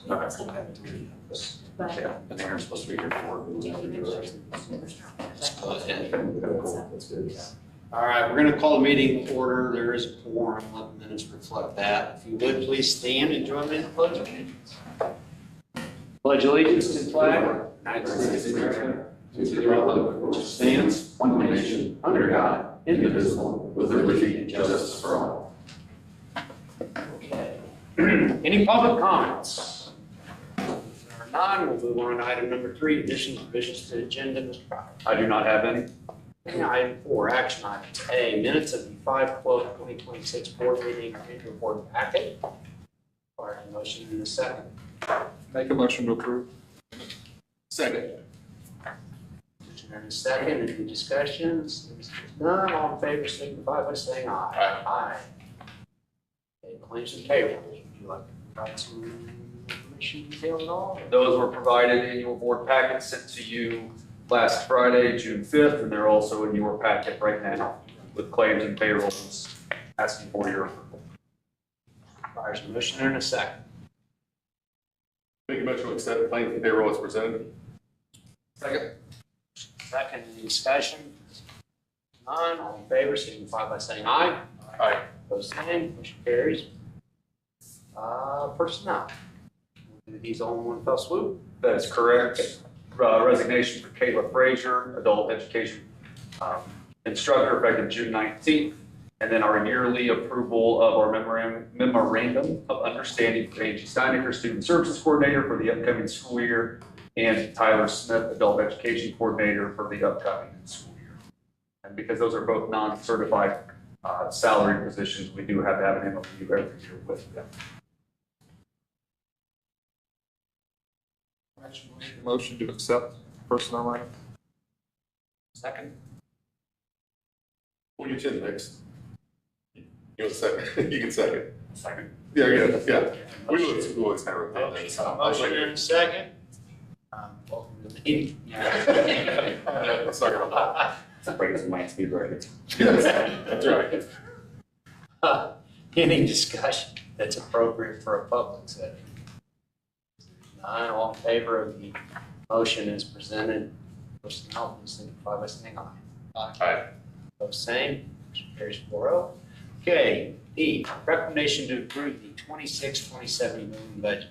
Yeah, and they're supposed to be here for. All right, we're going to call the meeting to order. There is a quorum. 11 minutes reflect that. If you would, please stand and join me in the pledge of allegiance. Pledge allegiance to the flag of the United States of America, to the republic which stands one nation under God, indivisible, with liberty and justice for all. Okay. Any public comments? If there are none, we'll move on to item number 3, additions and revisions to the agenda. Mr. Powell. I do not have any. Okay, item 4, action items. A, minutes of the 5/12/2026 board meeting or interboard packet. Or a motion in a second. Make a motion to approve. Second. Motion in a second. Any discussions? None. All in favor signify by saying aye. Aye. Okay, claims and payroll. Would you like to provide some information detail at all? Those were provided in your board packet sent to you last Friday, June 5th, and they're also in your packet right now with claims and payrolls asking for your approval. Requires a motion in a second. Make a motion to accept claims and payroll as presented. Second. Second, any discussion? None. All in favor signify by saying aye. Aye. Opposed, same. Motion carries. Personnel. We'll do these all in one fell swoop. That is correct. Resignation for Kayla Frazier, adult education instructor, effective June 19th. And then our yearly approval of our memorandum of understanding for Angie Steinecker, student services coordinator for the upcoming school year, and Tyler Smith, adult education coordinator for the upcoming school year. And because those are both non-certified salary positions, we do have to have an MOU every year with them. Motion to accept personnel item. Second. We'll get you in next. You want a second? You can second. Second. Yeah. We always kind of repeat that. Motion in a second. Welcome to the meeting. Sorry about that. It's breaking my speed record. Yes, that's right. Any discussion that's appropriate for a public setting? None. All in favor of the motion as presented, personnel, please signify by saying aye. Aye. Opposed, same. Motion carries 4-0. Okay, E, recommendation to approve the 26-27 million budget.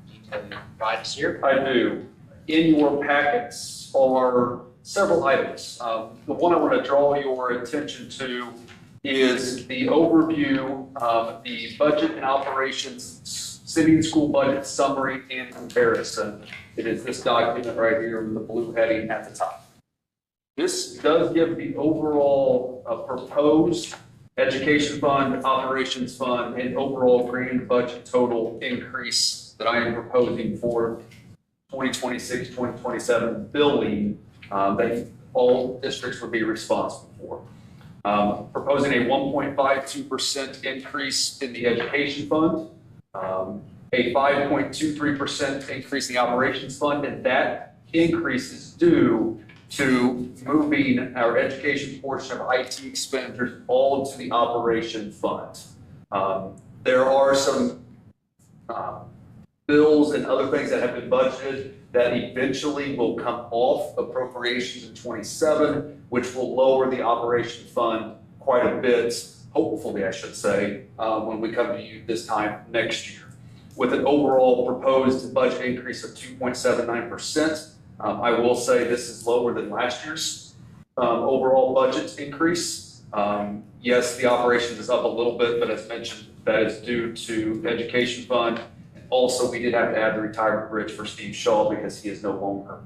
Detail you provide us here. I do. In your packets are several items. The one I want to draw your attention to is the overview of the budget and operations city and school budget summary and comparison. It is this document right here with the blue heading at the top. This does give the overall proposed education fund, operations fund, and overall grand budget total increase that I am proposing for 2026-2027 billing that all districts would be responsible for. Proposing a 1.52% increase in the education fund, a 5.23% increase in the operations fund, and that increase is due to moving our education portion of IT expenditures all into the operation fund. There are some bills and other things that have been budgeted that eventually will come off appropriations in 27, which will lower the operation fund quite a bit, hopefully I should say, when we come to you this time next year. With an overall proposed budget increase of 2.79%. I will say this is lower than last year's overall budget increase. Yes, the operations is up a little bit, but as mentioned, that is due to the education fund. Also, we did have to add the retirement bridge for Steve Shaw because he is no longer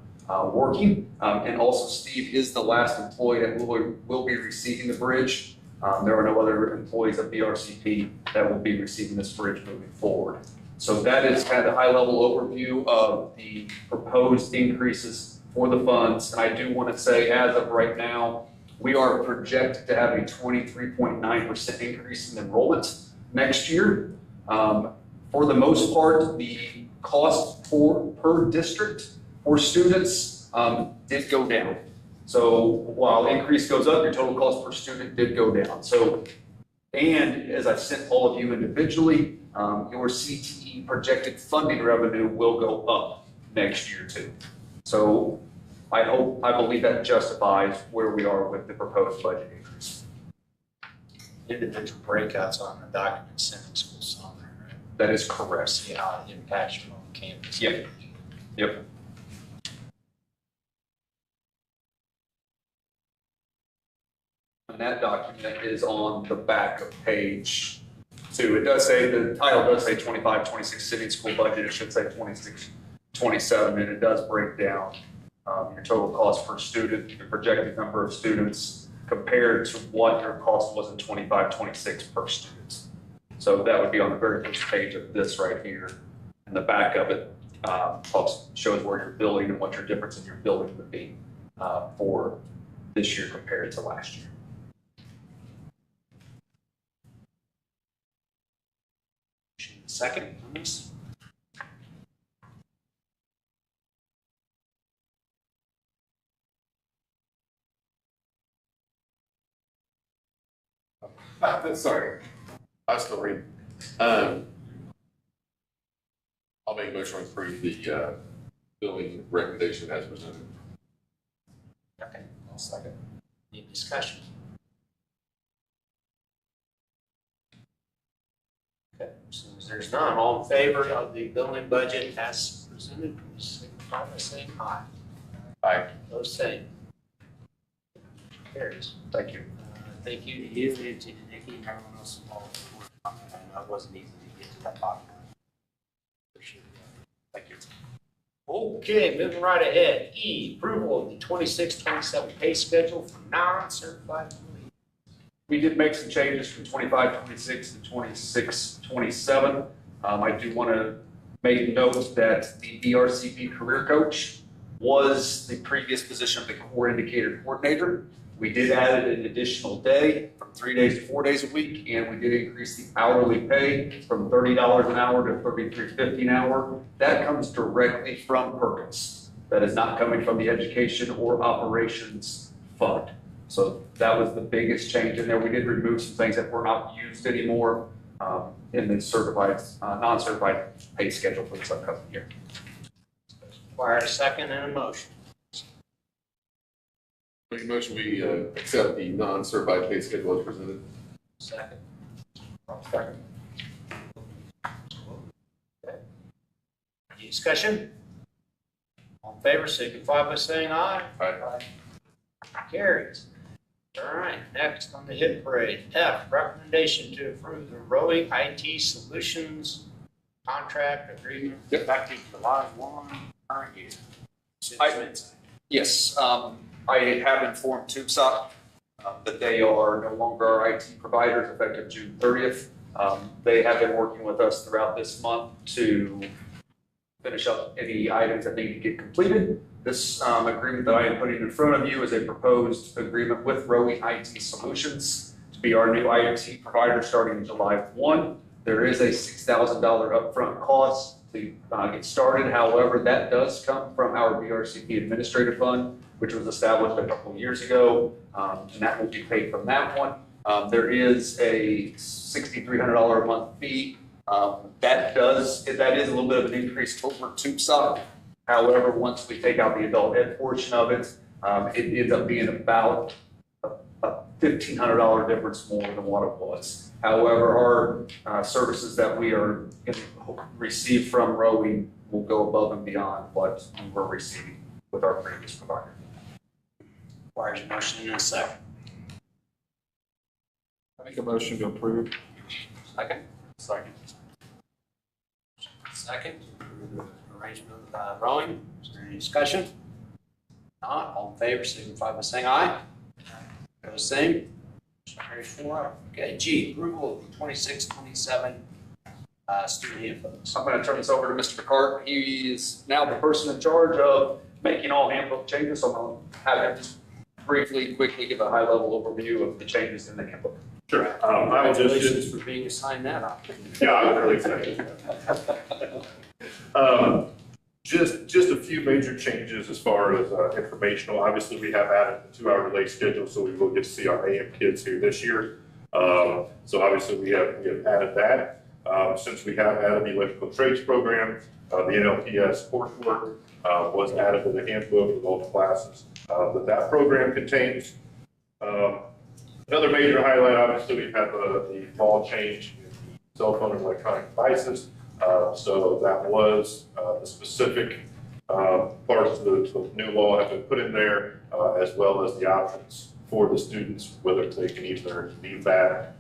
working. And also, Steve is the last employee that will be receiving the bridge. There are no other employees of BRCP that will be receiving this bridge moving forward. So that is kind of the high-level overview of the proposed increases for the funds. And I do want to say, as of right now, we are projected to have a 23.9% increase in enrollment next year. For the most part, the cost per district for students did go down. So while increase goes up, your total cost per student did go down. So, and as I've sent all of you individually, your CTE projected funding revenue will go up next year too. So I believe that justifies where we are with the proposed budget increase. Individual breakouts on the document sent in school somewhere, right? That is correct. See how it impacts you on campus. Yep. Yep. And that document is on the back of page 2. It does say, the title does say 25-26 city and school budget. It should say 26-27, and it does break down your total cost per student, your projected number of students compared to what your cost was in 25-26 per student. So that would be on the very first page of this right here. And the back of it shows where you're building and what your difference in your building would be for this year compared to last year. Second on this? Sorry, I was still reading. I'll make a motion to approve the billing recommendation as presented. Okay, I'll second. Any discussion? Okay, so as there's none, all in favor of the billing budget as presented, please signify by saying aye. Aye. Those same. Carries. Thank you. Thank you to you and to Nikki and everyone else involved. That wasn't easy to get to that bottom. Appreciate it. Thank you. Okay, moving right ahead. E, approval of the 26-27 pay schedule for non-certified employees. We did make some changes from 25-26 to 26-27. I do want to make note that the BRCP career coach was the previous position of the core indicator coordinator. We did add an additional day from 3 days to 4 days a week, and we did increase the hourly pay from $30 an hour to $33.50 an hour. That comes directly from Perkins. That is not coming from the education or operations fund. So that was the biggest change in there. We did remove some things that were not used anymore in the certified, non-certified pay schedule for this upcoming year. Require a second and a motion. Make a motion, we accept the non-certified pay schedule as presented. Second. Second. Okay. Any discussion? All in favor, signify by saying aye. Aye. Carries. All right, next on the hit parade. F, recommendation to approve the rowing IT solutions contract agreement effective July 1 current year. Yes, I have informed TubeSoc that they are no longer our IT providers effective June 30th. They have been working with us throughout this month to finish up any items that need to get completed. This agreement that I am putting in front of you is a proposed agreement with Rowing IT Solutions to be our new IT provider starting July 1. There is a $6,000 upfront cost to get started. However, that does come from our BRCP Administrative Fund, which was established a couple of years ago, and that will be paid from that one. There is a $6,300 a month fee. That is a little bit of an increase over TubeSoc. However, once we take out the adult ed portion of it, it ends up being about a $1,500 difference more than what it was. However, our services that we are going to receive from Rowing will go above and beyond what we were receiving with our previous provider. Requires a motion and a second. I make a motion to approve. Second. Second. Second. Arrangement of rowing. Is there any discussion? Not, all in favor, signify by saying aye. Opposed, same. Carries 4-0. Okay, G, approval of the 26-27 student handbooks. I'm going to turn this over to Mr. Picard. He is now the person in charge of making all handbook changes, so I'm going to have him just quickly give a high-level overview of the changes in the handbook. Sure. I will Congratulations for being assigned that opportunity. yeah, I'm really excited. Just a few major changes as far as informational. Obviously, we have added the 2-hour delay schedule, so we will get to see our AM kids here this year. So obviously, we have added that. Since we have added the electrical trades program, the NLPS coursework was added to the handbook with all the classes that program contains. Another major highlight, obviously, we've had the law change in the cell phone and electronic devices. So that was the specific parts of the new law have been put in there, as well as the options for the students, whether they can either leave that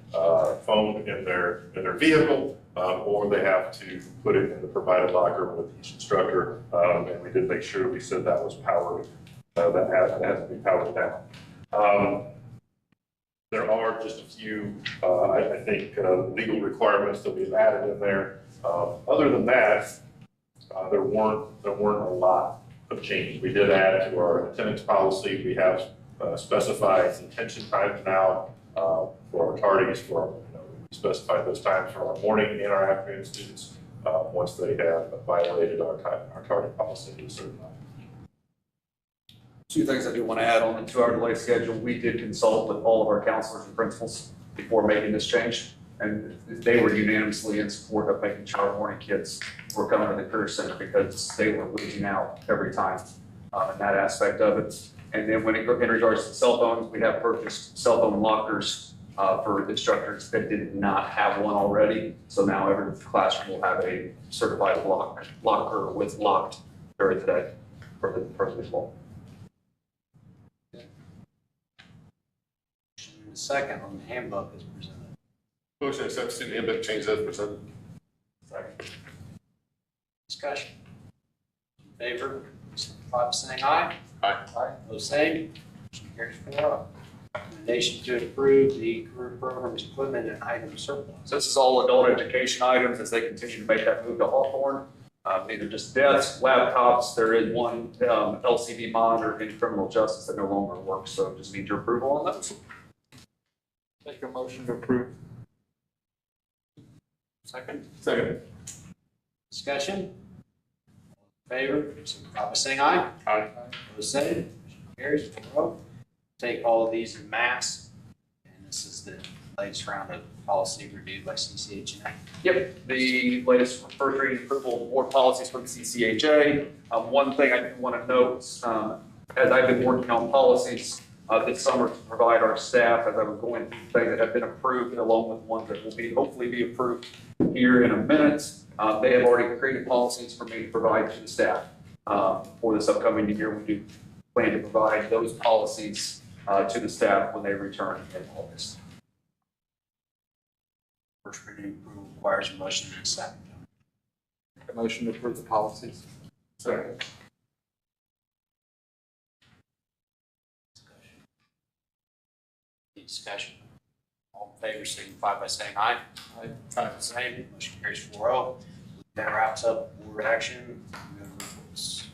phone in their vehicle, or they have to put it in the provided locker with each instructor. And we did make sure we said that was powered, that has to be powered down. There are just a few, I think, legal requirements that we've added in there. Other than that, there weren't a lot of changes. We did add to our attendance policy. We have specified detention times now for our tardies. We specified those times for our morning and our afternoon students once they have violated our tardy policy to a certain time. Two things I do want to add on the 2-hour delay schedule. We did consult with all of our counselors and principals before making this change, and they were unanimously in support of making sure our morning kids were coming to the career center because they were losing out every time in that aspect of it. And then in regards to cell phones, we have purchased cell phone lockers for instructors that did not have one already. So now every classroom will have a certified locker with locked during the day for the school. Second on the handbook is presented. Motion to accept student handbook change as presented. Second. Discussion. In favor, signify by saying aye. Aye. Aye. Opposed, same. Motion carries 4-0. Recommendation to approve the career program's equipment and item surplus. So this is all adult education items as they continue to make that move to Hawthorne. These are just desks, laptops. There is one LCD monitor in criminal justice that no longer works, so just need your approval on those. Make a motion to approve. Second. Second. Discussion. All in favor, signify by saying aye. Aye. Opposed, same. Motion carries 4-0. Take all of these in mass, and this is the latest round of policy review by CCHA. Yep, the latest first reading approval of board policies from CCHA. One thing I do want to note, as I've been working on policies this summer to provide our staff, as I was going through things that have been approved, along with ones that will hopefully be approved here in a minute. They have already created policies for me to provide to the staff for this upcoming year. We do plan to provide those policies to the staff when they return in August. First reading approval requires a motion and a second. Make a motion to approve the policies. Second. Any discussion? All in favor, signify by saying aye. Aye. Aye. Same. Motion carries 4-0. That wraps up board action. Reports.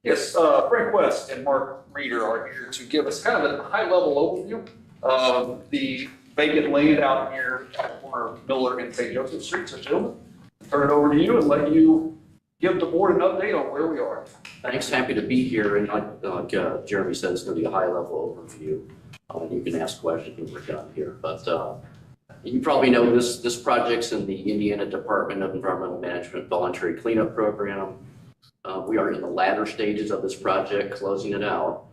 Yes, Frank West and Mark Reeder are here to give us kind of a high-level overview of the vacant land out here at the corner of Miller and St. Joseph Street. So, gentlemen, I'll turn it over to you and let you give the board an update on where we are. Thanks, happy to be here, and like Jeremy said, it's going to be a high-level overview. You can ask questions when we're done here, but you probably know this project's in the Indiana Department of Environmental Management Voluntary Cleanup Program. We are in the latter stages of this project, closing it out.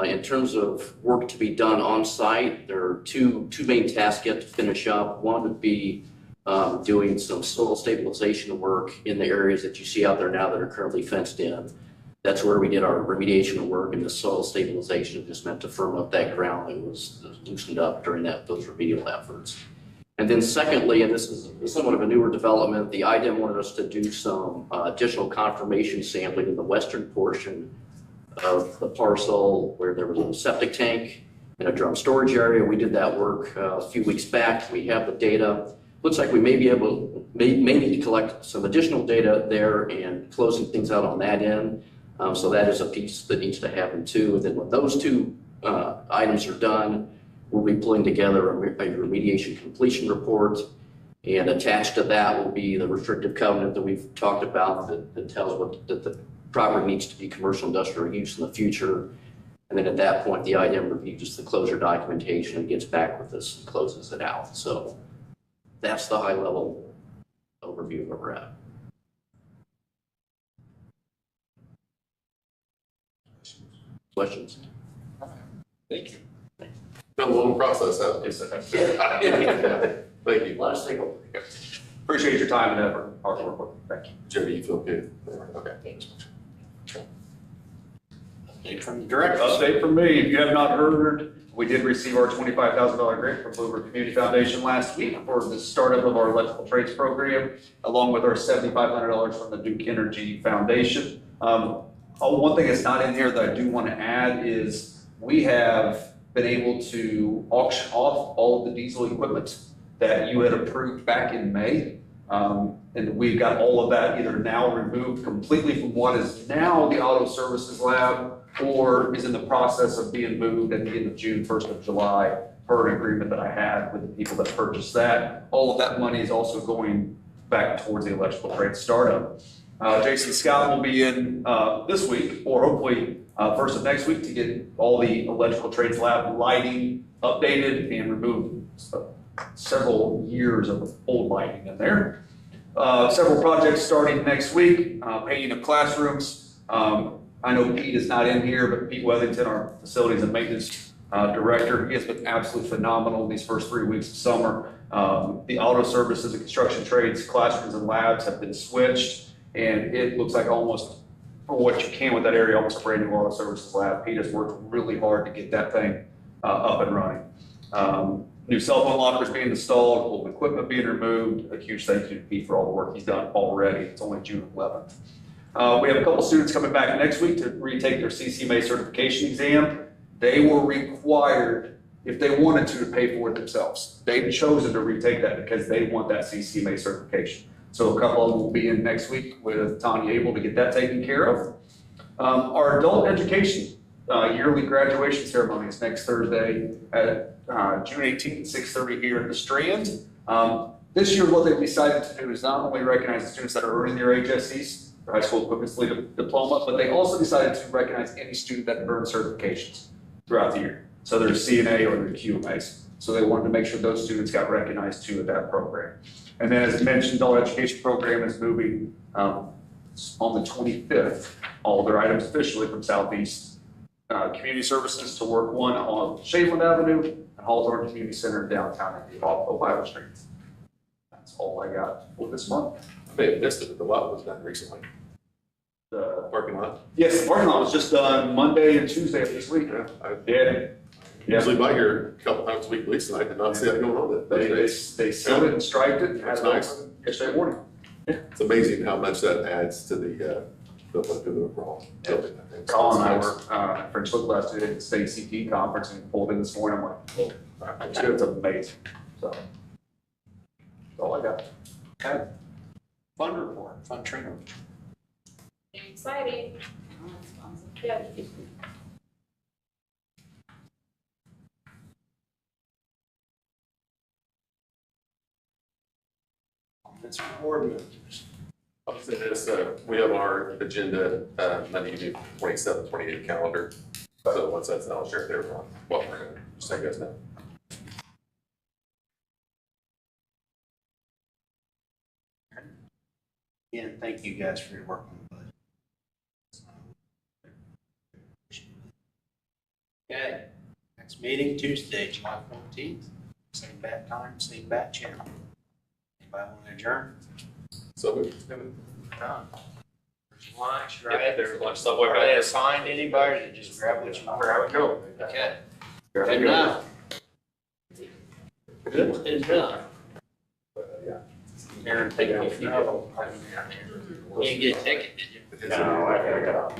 In terms of work to be done on site, there are two main tasks yet to finish up. One would be doing some soil stabilization work in the areas that you see out there now that are currently fenced in. That's where we did our remediation work, and the soil stabilization just meant to firm up that ground that was loosened up during those remedial efforts. And then secondly, and this is somewhat of a newer development, the IDEM wanted us to do some additional confirmation sampling in the western portion of the parcel where there was a septic tank and a drum storage area. We did that work a few weeks back. We have the data. Looks like we may need to collect some additional data there and closing things out on that end. So that is a piece that needs to happen too. And then when those two items are done, we'll be pulling together a remediation completion report, and attached to that will be the restrictive covenant that we've talked about that tells that the property needs to be commercial industrial use in the future. And then at that point, the IDEM reviews the closure documentation and gets back with us and closes it out. So that's the high level overview of where we're at. Questions? Thank you. Been a long process, hasn't it? Thank A you. lot of stakeholders. Appreciate your time and effort, hard work. Thank you. Jimmy, you feel good? Okay. Update from the director. Update from me, if you have not heard, we did receive our $25,000 grant from Blue River Community Foundation last week for the startup of our electrical trades program, along with our $7,500 from the Duke Energy Foundation. One thing that's not in here that I do want to add is we have been able to auction off all of the diesel equipment that you had approved back in May. And we've got all of that either now removed completely from what is now the Auto Services Lab or is in the process of being moved at the end of June, 1st of July, per an agreement that I had with the people that purchased that. All of that money is also going back towards the electrical trade startup. Jason Scott will be in this week, or hopefully first of next week, to get all the electrical trades lab lighting updated and remove several years of old lighting in there. Several projects starting next week, painting of classrooms. I know Pete is not in here, but Pete Wethington, our facilities and maintenance director, he has been absolutely phenomenal these first 3 weeks of summer. The auto services and construction trades classrooms and labs have been switched, and it looks like almost, for what you can with that area, almost a brand new auto services lab. Pete has worked really hard to get that thing up and running. New cell phone lockers being installed, old equipment being removed. A huge thank you to Pete for all the work he's done already. It's only June 11th. We have a couple students coming back next week to retake their CCMA certification exam. They were required, if they wanted to pay for it themselves. They've chosen to retake that because they want that CCMA certification. So a couple of them will be in next week with Tanya able to get that taken care of. Our adult education yearly graduation ceremony is next Thursday at June 18th at 6:30 here at the Strand. This year, what they've decided to do is not only recognize the students that are earning their HSCs, their high school equivalent diploma, but they also decided to recognize any student that earned certifications throughout the year. So their CNA or their QMAs. So they wanted to make sure those students got recognized too at that program. And then, as mentioned, our education program is moving on the 25th, all their items officially from Southeast Community Services to Work 1 on Shaveland Avenue and Hawthorne Community Center downtown off Ohio Street. That's all I got for this month. I may have missed it, but the lot was done recently. The Parking lot? Yes, the parking lot was just done Monday and Tuesday of this week. Yeah. I Yeah. usually by here a couple times a week, Lisa, and I did not see that going on that They day. sealed it and striped it and had That's it nice. open yesterday morning. It's amazing how much that adds to the overall building. I think. Colin and I were French Look last week at the state CT conference and pulled in this morning. I'm like, oh, it's amazing. So that's all I got. Okay. Fund report, fund trainer. Exciting. Yeah. That's board members. I'll say this, we have our agenda, Monday evening, 27th, 28th calendar. So once that's done, I'll share it there on what we're going to, just so you guys know. Again, thank you guys for your work on the budget. Okay, next meeting Tuesday, July 14th. Same bat time, same bat channel. Anybody want to adjourn? So we Done. There's lunch, right? There's lunch somewhere. Are they assigned to anybody to just grab what you want? Grab and go. Okay. Grab Good and go. enough. Good enough. Aaron, take it. You didn't get a ticket, did you? No, I got